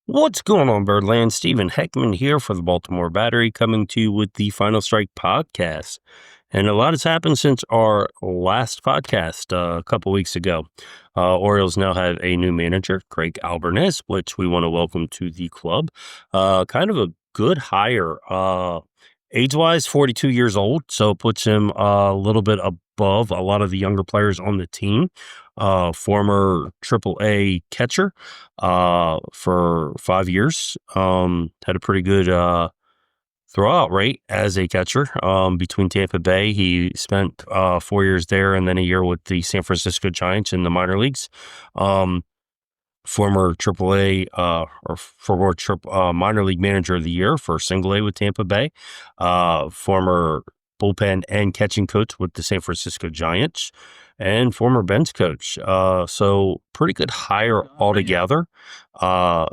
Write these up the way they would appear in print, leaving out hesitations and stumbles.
What's going on, Birdland? Stephen Heckman here for the Baltimore Battery, coming to you with the Final Strike podcast. And a lot has happened since our last podcast a couple weeks ago. Orioles now have a new manager, Craig Albernez, which we want to welcome to the club. Kind of a good hire. Age-wise, 42 years old, so puts him a little bit above a lot of the younger players on the team. Former AAA catcher for 5 years. Had a pretty good throwout rate as a catcher between Tampa Bay. He spent 4 years there and then a year with the San Francisco Giants in the minor leagues. Former AAA minor league manager of the year for single A with Tampa Bay. Former bullpen and catching coach with the San Francisco Giants, and former bench coach. So pretty good hire altogether.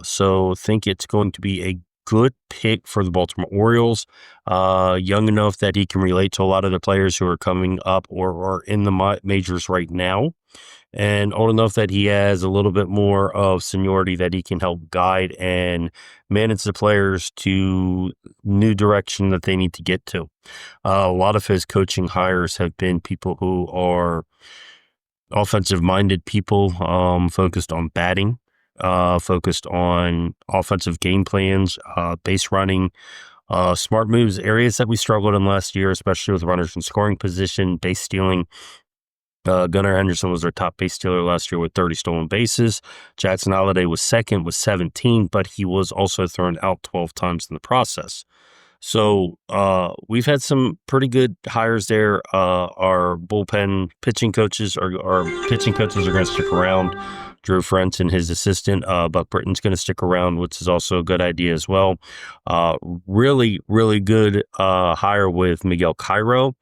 So think it's going to be a good pick for the Baltimore Orioles. Young enough that he can relate to a lot of the players who are coming up or are in the majors right now, and old enough that he has a little bit more of seniority that he can help guide and manage the players to new direction that they need to get to. A lot of his coaching hires have been people who are offensive-minded people, focused on batting, focused on offensive game plans, base running, smart moves, areas that we struggled in last year, especially with runners in scoring position, base stealing. Gunnar Henderson was their top base stealer last year with 30 stolen bases. Jackson Holliday was second with 17, but he was also thrown out 12 times in the process. So we've had some pretty good hires there. Our bullpen pitching coaches are going to stick around. Drew Frentz and his assistant, Buck Britton's going to stick around, which is also a good idea as well. Really, really good hire with Miguel Cairo,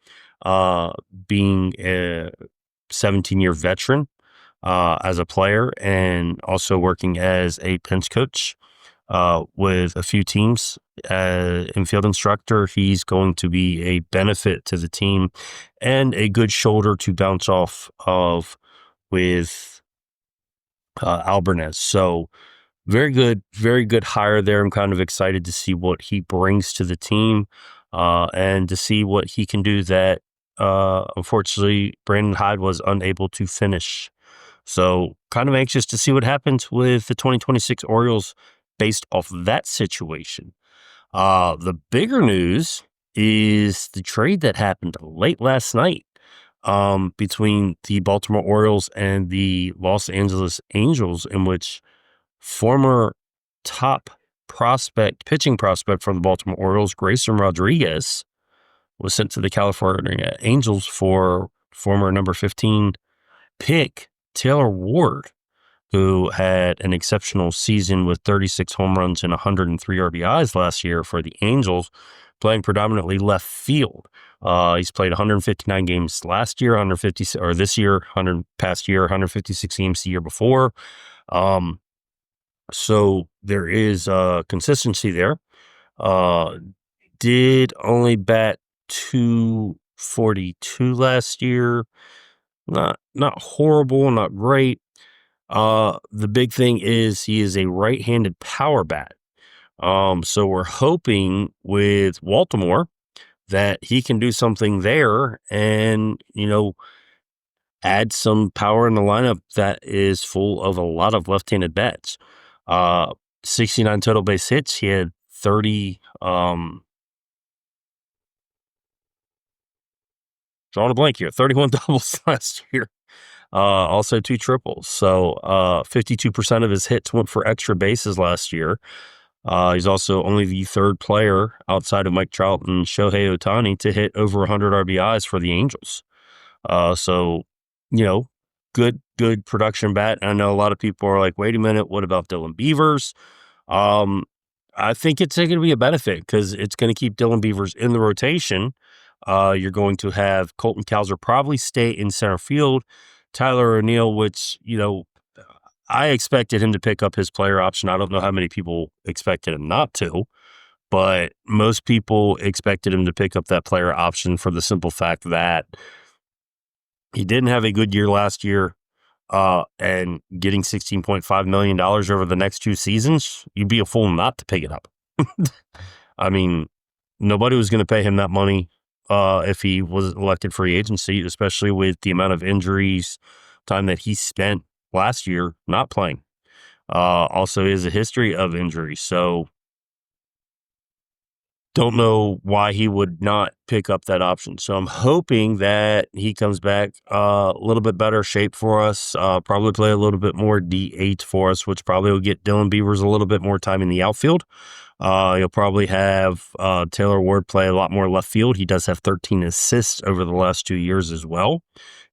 being a 17-year veteran as a player and also working as a bench coach with a few teams. Infield instructor, he's going to be a benefit to the team and a good shoulder to bounce off of with Albernez. So very good hire there. I'm kind of excited to see what he brings to the team and to see what he can do that unfortunately Brandon Hyde was unable to finish. So kind of anxious to see what happens with the 2026 Orioles based off that situation. The bigger news is the trade that happened late last night between the Baltimore Orioles and the Los Angeles Angels, in which former top pitching prospect for the Baltimore Orioles, Grayson Rodriguez, was sent to the California Angels for former number 15 pick Taylor Ward, who had an exceptional season with 36 home runs and 103 RBIs last year for the Angels, playing predominantly left field. He's played 159 games last year, 156 past year, 156 games the year before. So there is consistency there. Did only bat 242 last year. Not horrible, not great. The big thing is he is a right-handed power bat. So we're hoping with Baltimore that he can do something there and, add some power in the lineup that is full of a lot of left-handed bats. 69 total base hits. He had 30, drawing a blank here, 31 doubles last year. Also 2 triples. So 52% of his hits went for extra bases last year. He's also only the third player outside of Mike Trout and Shohei Ohtani to hit over 100 RBIs for the Angels. So, good production bat. I know a lot of people are like, wait a minute, what about Dylan Beavers? I think it's going to be a benefit because it's going to keep Dylan Beavers in the rotation. You're going to have Colton Cowser probably stay in center field. Tyler O'Neill, which, I expected him to pick up his player option. I don't know how many people expected him not to, but most people expected him to pick up that player option for the simple fact that he didn't have a good year last year. and getting $16.5 million over the next 2 seasons, you'd be a fool not to pick it up. I mean, nobody was going to pay him that money if he was elected free agency, especially with the amount of injuries, time that he spent last year not playing. Also, he has a history of injuries, so don't know why he would not pick up that option. So I'm hoping that he comes back a little bit better shape for us, probably play a little bit more DH for us, which probably will get Dylan Beavers a little bit more time in the outfield. You'll probably have Taylor Ward play a lot more left field. He does have 13 assists over the last 2 years as well.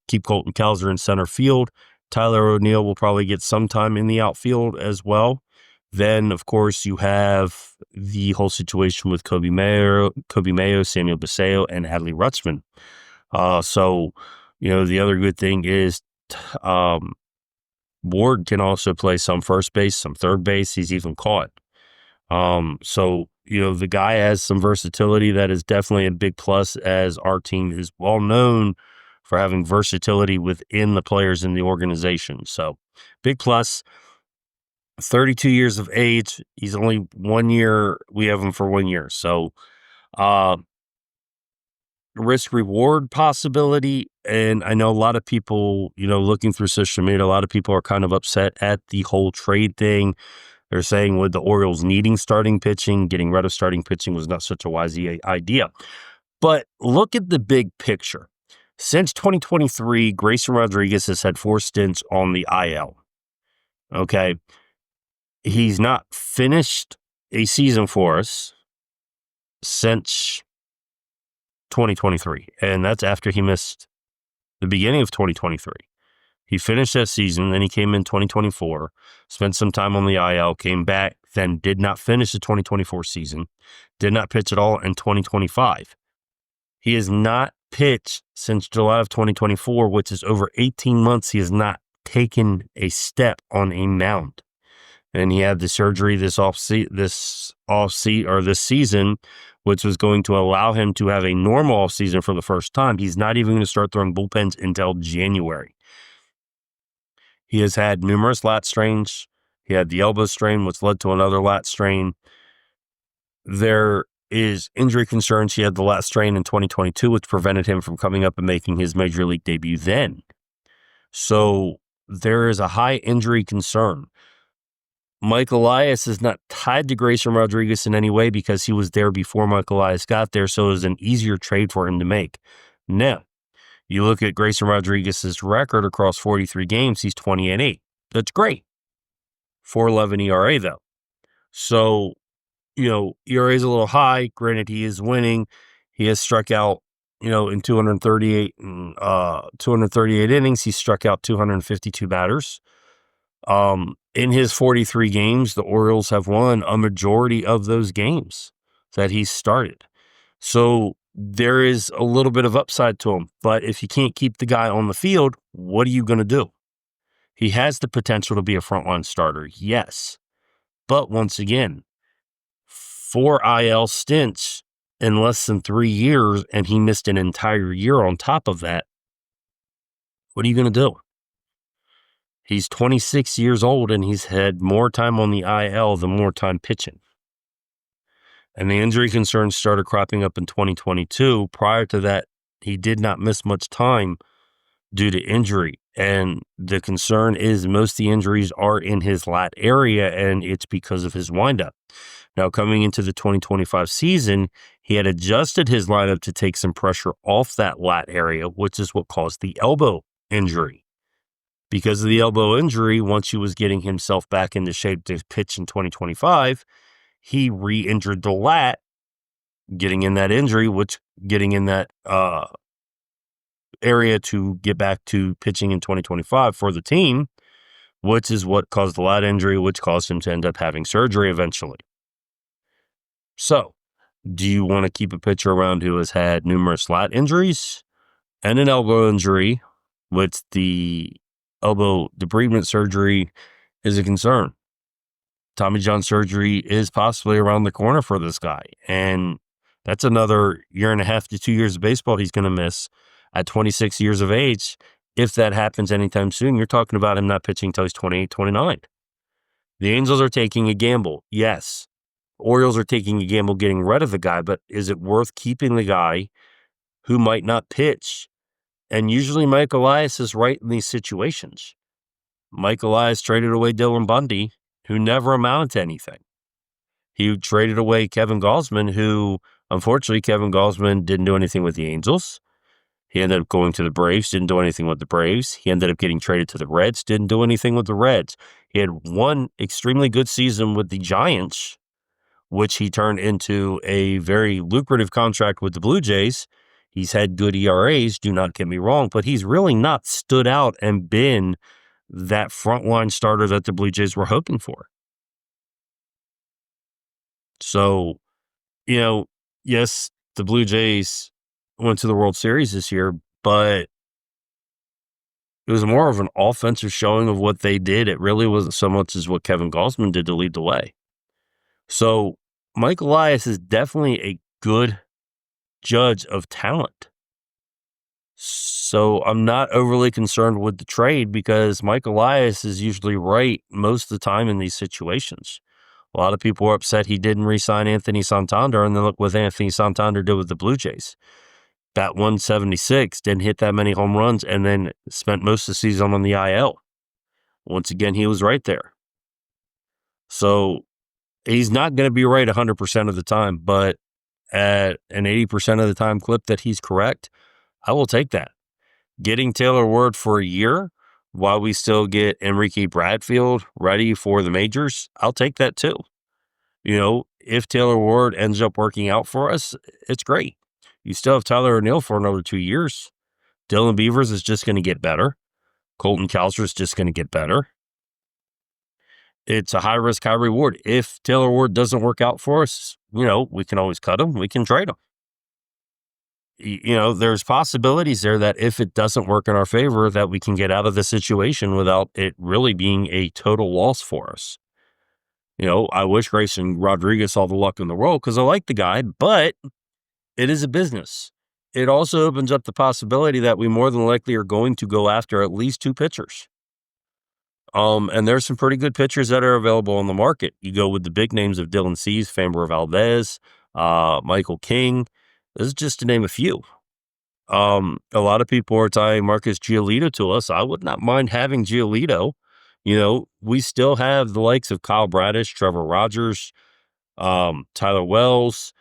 Keep Colton Cowser in center field. Tyler O'Neill will probably get some time in the outfield as well. Then, of course, you have the whole situation with Kobe Mayo, Samuel Basallo, and Adley Rutschman. So, the other good thing is Ward can also play some first base, some third base. He's even caught. So, the guy has some versatility that is definitely a big plus, as our team is well known for having versatility within the players in the organization. So, big plus. 32 years of age. He's only 1 year. We have him for 1 year. So, risk reward possibility. And I know a lot of people, looking through social media, a lot of people are kind of upset at the whole trade thing. They're saying with the Orioles needing starting pitching, getting rid of starting pitching was not such a wise idea. But look at the big picture. Since 2023, Grayson Rodriguez has had 4 stints on the IL. Okay. He's not finished a season for us since 2023, and that's after he missed the beginning of 2023. He finished that season, then he came in 2024, spent some time on the IL, came back, then did not finish the 2024 season, did not pitch at all in 2025. He has not pitched since July of 2024, which is over 18 months. He has not taken a step on a mound. And he had the surgery this season, which was going to allow him to have a normal offseason for the first time. He's not even going to start throwing bullpens until January. He has had numerous lat strains. He had the elbow strain, which led to another lat strain. There is injury concerns. He had the lat strain in 2022, which prevented him from coming up and making his major league debut then. So there is a high injury concern. Mike Elias is not tied to Grayson Rodriguez in any way because he was there before Mike Elias got there, so it was an easier trade for him to make. Now, you look at Grayson Rodriguez's record across 43 games, he's 20-8. That's great. 4.11 ERA, though. So, ERA is a little high. Granted, he is winning. He has struck out, in 238 innings. He struck out 252 batters. In his 43 games, the Orioles have won a majority of those games that he started. So there is a little bit of upside to him. But if you can't keep the guy on the field, what are you going to do? He has the potential to be a frontline starter, yes. But once again, 4 IL stints in less than 3 years, and he missed an entire year on top of that. What are you going to do? He's 26 years old, and he's had more time on the IL than more time pitching. And the injury concerns started cropping up in 2022. Prior to that, he did not miss much time due to injury. And the concern is most of the injuries are in his lat area, and it's because of his windup. Now, coming into the 2025 season, he had adjusted his lineup to take some pressure off that lat area, which is what caused the elbow injury. Because of the elbow injury, once he was getting himself back into shape to pitch in 2025, he re-injured the lat, getting in that area to get back to pitching in 2025 for the team, which is what caused the lat injury, which caused him to end up having surgery eventually. So, do you want to keep a pitcher around who has had numerous lat injuries and an elbow injury, with the elbow debridement surgery is a concern? Tommy John surgery is possibly around the corner for this guy, and that's another 1.5 to 2 years of baseball he's going to miss at 26 years of age. if that happens anytime soon, you're talking about him not pitching until he's 28, 29. The Angels are taking a gamble. Yes. Orioles are taking a gamble getting rid of the guy, but is it worth keeping the guy who might not pitch? And usually Mike Elias is right in these situations. Mike Elias traded away Dylan Bundy, who never amounted to anything. He traded away Kevin Gausman, who, unfortunately, Kevin Gausman didn't do anything with the Angels. He ended up going to the Braves, didn't do anything with the Braves. He ended up getting traded to the Reds, didn't do anything with the Reds. He had one extremely good season with the Giants, which he turned into a very lucrative contract with the Blue Jays. He's had good ERAs, do not get me wrong, but he's really not stood out and been that frontline starter that the Blue Jays were hoping for. So, yes, the Blue Jays went to the World Series this year, but it was more of an offensive showing of what they did. It really wasn't so much as what Kevin Gausman did to lead the way. So Mike Elias is definitely a good judge of talent. So I'm not overly concerned with the trade because Mike Elias is usually right most of the time in these situations. A lot of people were upset he didn't re-sign Anthony Santander, and then look what Anthony Santander did with the Blue Jays. Bat 176, didn't hit that many home runs, and then spent most of the season on the IL. Once again, he was right there. So he's not going to be right 100% of the time, but at an 80% of the time clip that he's correct, I will take that. Getting Taylor Ward for a year while we still get Enrique Bradfield ready for the majors, I'll take that too. If Taylor Ward ends up working out for us, it's great. You still have Tyler O'Neill for another 2 years. Dylan Beavers is just going to get better. Colton Cowser is just going to get better. It's a high risk, high reward. If Taylor Ward doesn't work out for us, we can always cut him. We can trade him. There's possibilities there that if it doesn't work in our favor, that we can get out of the situation without it really being a total loss for us. I wish Grayson Rodriguez all the luck in the world because I like the guy, but it is a business. It also opens up the possibility that we more than likely are going to go after at least 2 pitchers. And there's some pretty good pitchers that are available on the market. You go with the big names of Dylan Cease, Framber Valdez, Michael King. This is just to name a few. A lot of people are tying Marcus Giolito to us. I would not mind having Giolito. We still have the likes of Kyle Bradish, Trevor Rogers, Tyler Wells,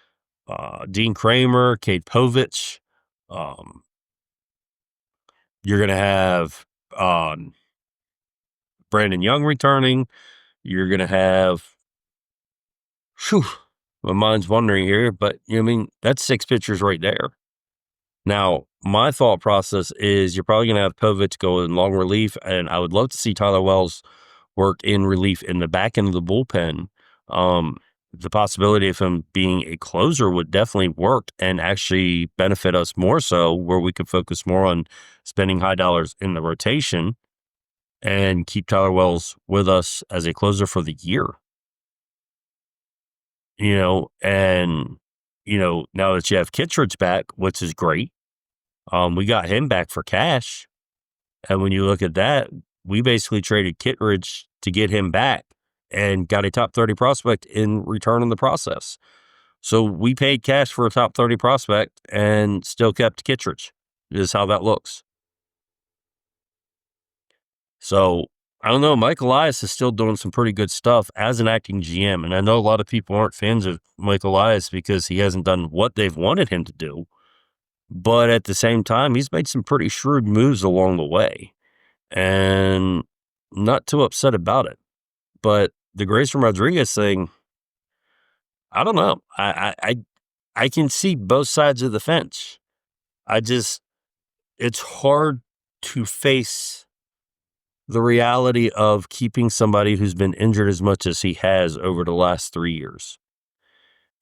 Dean Kramer, Kate Povich. You're going to have Brandon Young returning. You're going to have, my mind's wandering here, but that's 6 pitchers right there. Now, my thought process is you're probably going to have Povich go in long relief, and I would love to see Tyler Wells work in relief in the back end of the bullpen. The possibility of him being a closer would definitely work and actually benefit us more so, where we could focus more on spending high dollars in the rotation and keep Tyler Wells with us as a closer for the year. Now that you have Kittredge back, which is great, we got him back for cash. And when you look at that, we basically traded Kittredge to get him back and got a top 30 prospect in return in the process. So we paid cash for a top 30 prospect and still kept Kittredge, is how that looks. So I don't know. Mike Elias is still doing some pretty good stuff as an acting GM. And I know a lot of people aren't fans of Mike Elias because he hasn't done what they've wanted him to do. But at the same time, he's made some pretty shrewd moves along the way. And not too upset about it. But the Grayson Rodriguez thing, I don't know. I can see both sides of the fence. It's hard to face the reality of keeping somebody who's been injured as much as he has over the last 3 years.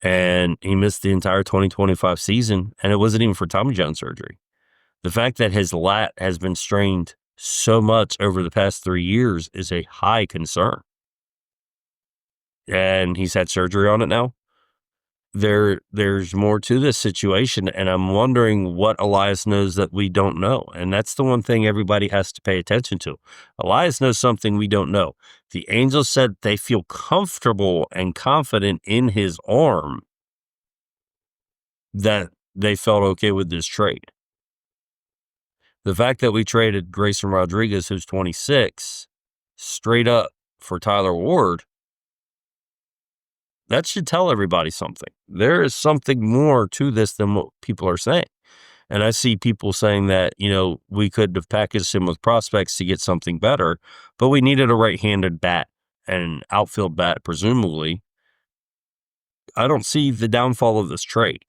And he missed the entire 2025 season, and it wasn't even for Tommy John surgery. The fact that his lat has been strained so much over the past 3 years is a high concern. And he's had surgery on it now. there's more to this situation, and I'm wondering what Elias knows that we don't know, and that's the one thing everybody has to pay attention to. Elias knows something we don't know. The Angels said they feel comfortable and confident in his arm that they felt okay with this trade. The fact that we traded Grayson Rodriguez, who's 26, straight up for Tyler Ward, that should tell everybody something. There is something more to this than what people are saying. And I see people saying that, we could have packaged him with prospects to get something better, but we needed a right-handed bat and outfield bat, presumably. I don't see the downfall of this trade.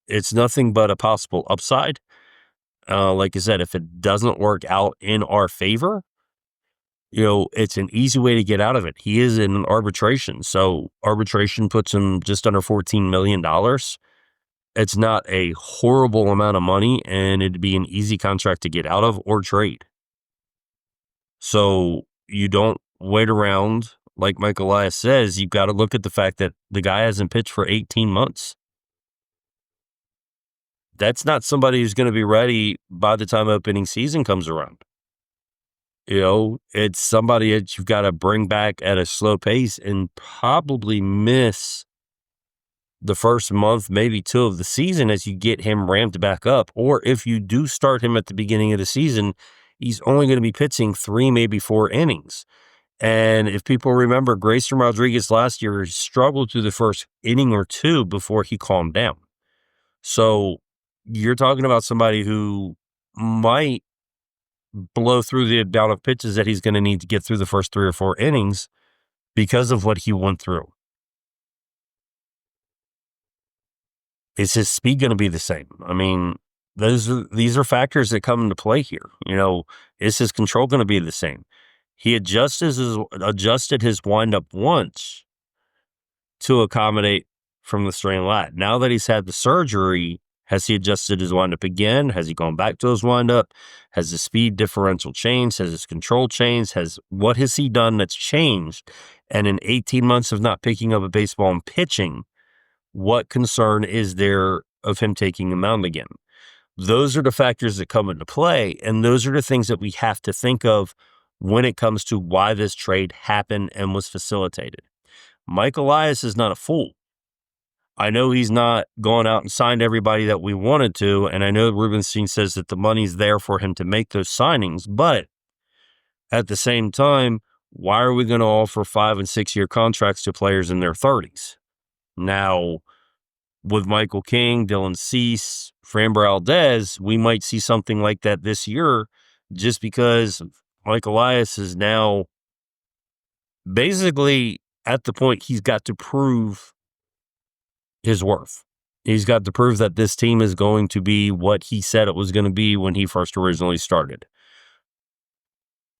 It's nothing but a possible upside. Like I said, if it doesn't work out in our favor, it's an easy way to get out of it. He is in an arbitration. So arbitration puts him just under $14 million. It's not a horrible amount of money, and it'd be an easy contract to get out of or trade. So you don't wait around. Like Mike Elias says, you've got to look at the fact that the guy hasn't pitched for 18 months. That's not somebody who's going to be ready by the time opening season comes around. It's somebody that you've got to bring back at a slow pace and probably miss the first month, maybe two of the season as you get him ramped back up. Or if you do start him at the beginning of the season, he's only going to be pitching 3, maybe 4 innings. And if people remember, Grayson Rodriguez last year struggled through the first inning or 2 before he calmed down. So you're talking about somebody who might blow through the amount of pitches that he's going to need to get through the first 3 or 4 innings because of what he went through. Is his speed going to be the same? I mean, these are factors that come into play here. Is his control going to be the same? He adjusted his windup once to accommodate from the strained lat. Now that he's had the surgery, has he adjusted his windup again? Has he gone back to his windup? Has the speed differential changed? Has his control changed? What has he done that's changed? And in 18 months of not picking up a baseball and pitching, what concern is there of him taking the mound again? Those are the factors that come into play, and those are the things that we have to think of when it comes to why this trade happened and was facilitated. Mike Elias is not a fool. I know he's not gone out and signed everybody that we wanted to, and I know Rubenstein says that the money's there for him to make those signings, but at the same time, why are we going to offer 5 and 6 year contracts to players in their 30s? Now, with Michael King, Dylan Cease, Framber Valdez, we might see something like that this year just because Mike Elias is now basically at the point he's got to prove his worth. He's got to prove that this team is going to be what he said it was going to be when he first originally started.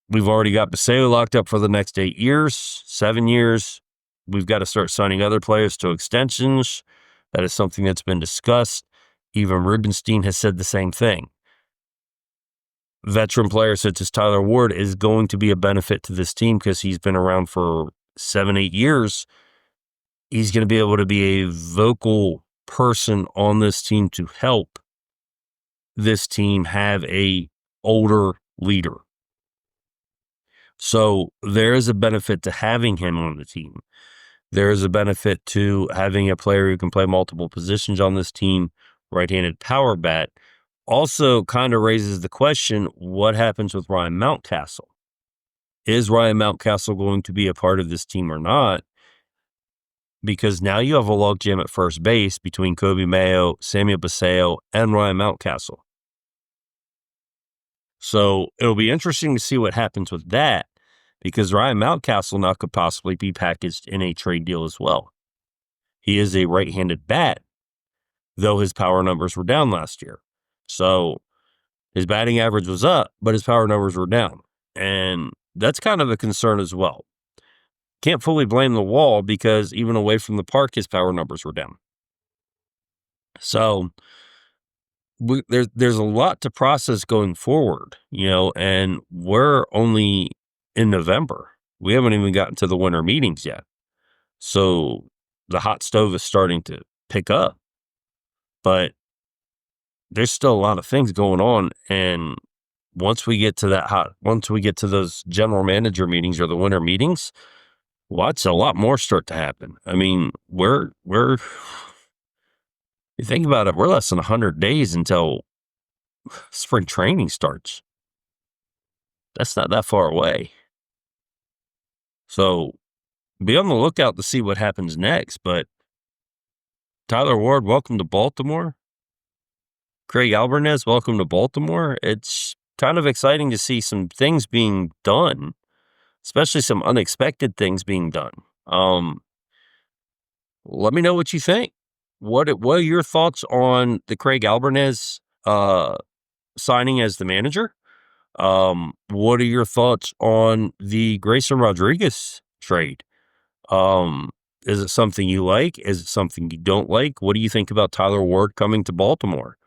We've already got Paseo locked up for the next 8 years, 7 years. We've got to start signing other players to extensions. That is something that's been discussed. Even Rubenstein has said the same thing. Veteran players such as Tyler Ward is going to be a benefit to this team because he's been around for 7, 8 years. He's going to be able to be a vocal person on this team to help this team have a older leader. So there is a benefit to having him on the team. There is a benefit to having a player who can play multiple positions on this team, right-handed power bat. Also kind of raises the question, what happens with Ryan Mountcastle? Is Ryan Mountcastle going to be a part of this team or not? Because now you have a logjam at first base between Kobe Mayo, Samuel Paseo, and Ryan Mountcastle. So it'll be interesting to see what happens with that, because Ryan Mountcastle now could possibly be packaged in a trade deal as well. He is a right-handed bat, though his power numbers were down last year. So his batting average was up, but his power numbers were down. And that's kind of a concern as well. Can't fully blame the wall because even away from the park, his power numbers were down. So there's a lot to process going forward, and we're only in November. We haven't even gotten to the winter meetings yet. So the hot stove is starting to pick up, but there's still a lot of things going on. And once we get to those general manager meetings or the winter meetings, watch a lot more start to happen. I mean, you think about it, we're less than 100 days until spring training starts. That's not that far away. So be on the lookout to see what happens next. But Tyler Ward, welcome to Baltimore. Craig Albernez, welcome to Baltimore. It's kind of exciting to see some things being done, especially some unexpected things being done. Let me know what you think. What are your thoughts on the Craig Albernez signing as the manager? What are your thoughts on the Grayson Rodriguez trade? Is it something you like? Is it something you don't like? What do you think about Tyler Ward coming to Baltimore?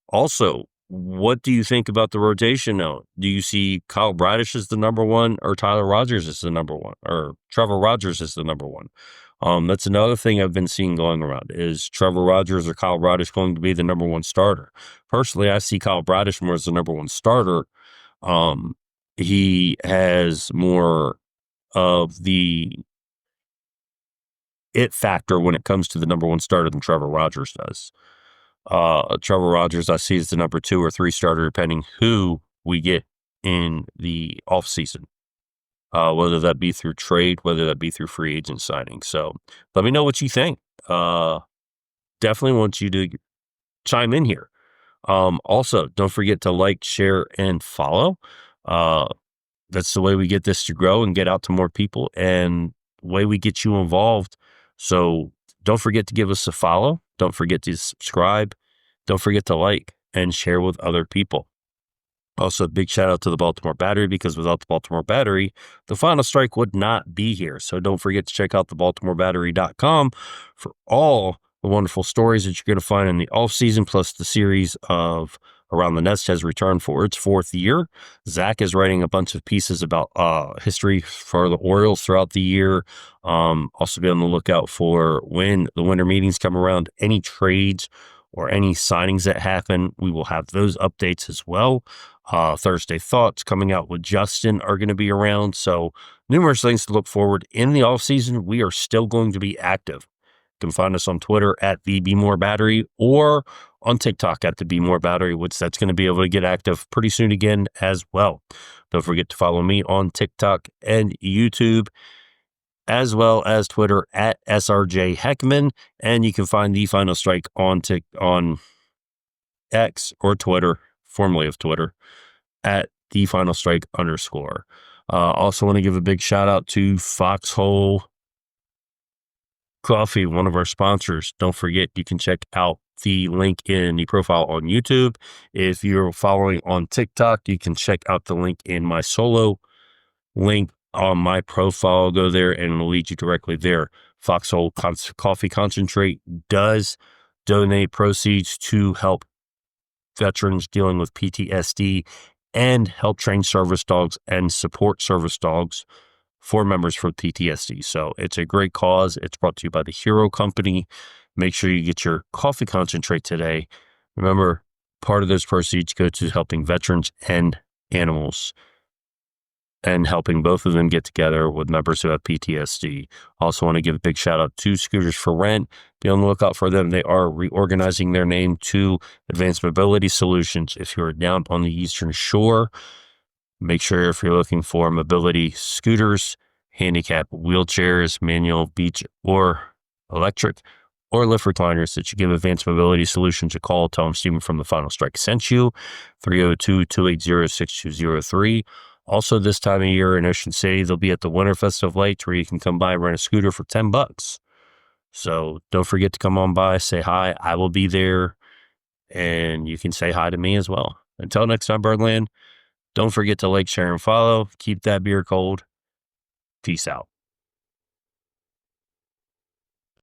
Also, what do you think about the rotation now? Do you see Kyle Bradish as the number one, or Tyler Rogers as the number one, or Trevor Rogers as the number one? That's another thing I've been seeing going around. Is Trevor Rogers or Kyle Bradish going to be the number one starter? Personally, I see Kyle Bradish more as the number one starter. He has more of the it factor when it comes to the number one starter than Trevor Rogers does. Trevor Rogers, I see as the number 2 or 3 starter, depending who we get in the offseason, whether that be through trade, whether that be through free agent signing. So let me know what you think. Definitely want you to chime in here. Also, don't forget to like, share, and follow. That's the way we get this to grow and get out to more people, and the way we get you involved. So don't forget to give us a follow. Don't forget to subscribe. Don't forget to like and share with other people. Also, big shout out to the Baltimore Battery, because without the Baltimore Battery, the Final Strike would not be here. So don't forget to check out the BaltimoreBattery.com for all the wonderful stories that you're going to find in the offseason, plus the series of Around the Nest has returned for its 4th year. Zach is writing a bunch of pieces about history for the Orioles throughout the year. Also be on the lookout for when the winter meetings come around, any trades or any signings that happen. We will have those updates as well. Thursday Thoughts coming out with Justin are going to be around. So numerous things to look forward in the offseason. We are still going to be active. You can find us on Twitter at the Be More Battery, or on TikTok at the Be More Battery, which that's going to be able to get active pretty soon again as well. Don't forget to follow me on TikTok and YouTube, as well as Twitter at SRJ Heckman. And you can find the Final Strike on X or Twitter, formerly of Twitter, at the Final Strike _. Also want to give a big shout out to Foxhole Coffee, one of our sponsors. Don't forget, you can check out the link in the profile on YouTube. If you're following on TikTok, you can check out the link in my solo link on my profile. Go there and it'll lead you directly there. Foxhole Coffee Concentrate does donate proceeds to help veterans dealing with PTSD and help train service dogs and support service dogs for members for PTSD. So it's a great cause. It's brought to you by the Hero Company. Make sure you get your coffee concentrate today. Remember, part of those proceeds go to helping veterans and animals, and helping both of them get together with members who have PTSD. Also want to give a big shout out to Scooters for Rent. Be on the lookout for them. They are reorganizing their name to Advanced Mobility Solutions. If you're down on the Eastern Shore, make sure, if you're looking for mobility scooters, handicap wheelchairs, manual, beach, or electric, or lift recliners, that you give Advanced Mobility Solutions a call. Tell them Stephen from the Final Strike sent you. 302-280-6203. Also, this time of year in Ocean City, they'll be at the Winter Festival of Lights, where you can come by and rent a scooter for $10. So don't forget to come on by, say hi. I will be there, and you can say hi to me as well. Until next time, Birdland, don't forget to like, share, and follow. Keep that beer cold. Peace out.